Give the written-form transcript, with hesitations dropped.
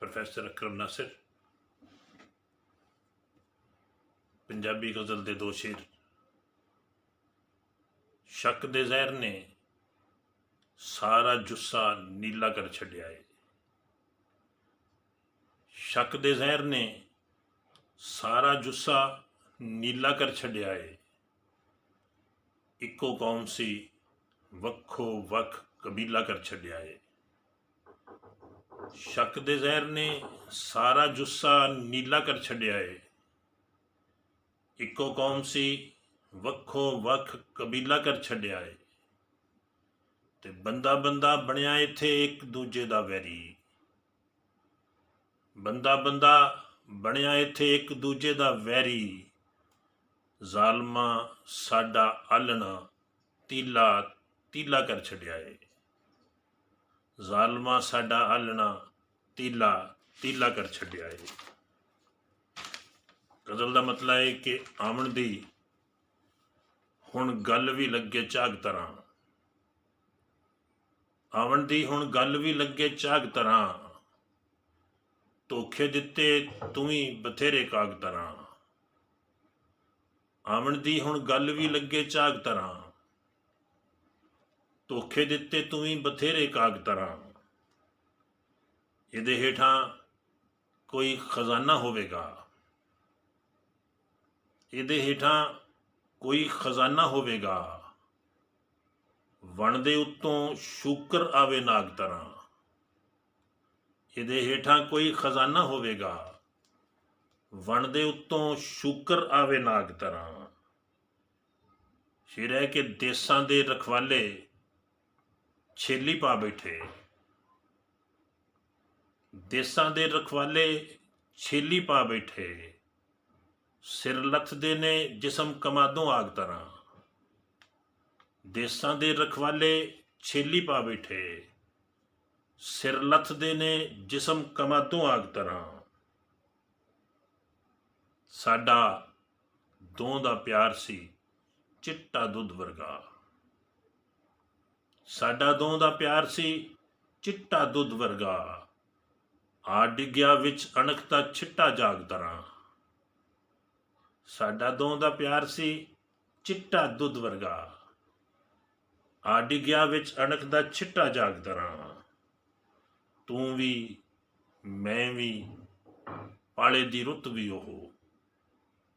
Professor अकरम नासिर। पंजाबी गज़ल दे दो शेर। शक दे ज़हर ने सारा जुस्सा नीला कर छड्या है। शक दे ज़हर ने सारा जुस्सा नीला कर छड्या है। इक्को कौम सी वक्खो वक्ख कबीला कर छड्या है। शक दे ज़हर ने सारा जुस्सा नीला कर छड्या है। इक्को कौम सी वक्खो वक्ख कबीला कर छड्या है। ते बंदा बंदा बनिया इत्थे एक दूजे दा वैरी। बंदा बंदा बनिया इत्थे एक दूजे दा वैरी। ज़ालमा साडा आलना तीला तीला कर छड्या है। ज़ालमा साडा आलना तीला तीला कर छड्या है। गज़ल का मतलब है कि आमन दी हुण गल भी लगे झाग तरह। आवन दी हुण गल भी लगे झाग तरह। धोखे दिते तू ही बथेरे काग तरह। आवन दी हुण गल भी लगे झाग तरह। धोखे दिते तू ही बथेरे काग तरह। इहदे हेठां कोई खजाना होवेगा। इहदे हेठां कोई खजाना होवेगा। वण दे उत्तों शूकर आवे नाग तरह। इहदे हेठां कोई खजाना होवेगा। वण दे उत्तों शूकर आवे नाग तरह। शेर है कि देसां दे रखवाले छेली पा बैठे। देसां दे रखवाले छेली पा बैठे। सिर लथदे ने जिसम कमादों आग तरह। देसां दे रखवाले छेली पा बैठे। सिर लथदे ने जिसम कमादों आग तरह। साडा दों दा प्यार सी चिट्टा दुध वर्गा। साडा दों दा प्यार सी चिट्टा दुध वर्गा। आ डिग्या विच अणख दा छिट्टा जाग तरह। साडा दों दा प्यार सी चिट्टा दुध वर्गा। आ डिग्या विच अणख दा छिट्टा जाग तरह। तू भी मैं भी पाले दी रुत भी ओहो।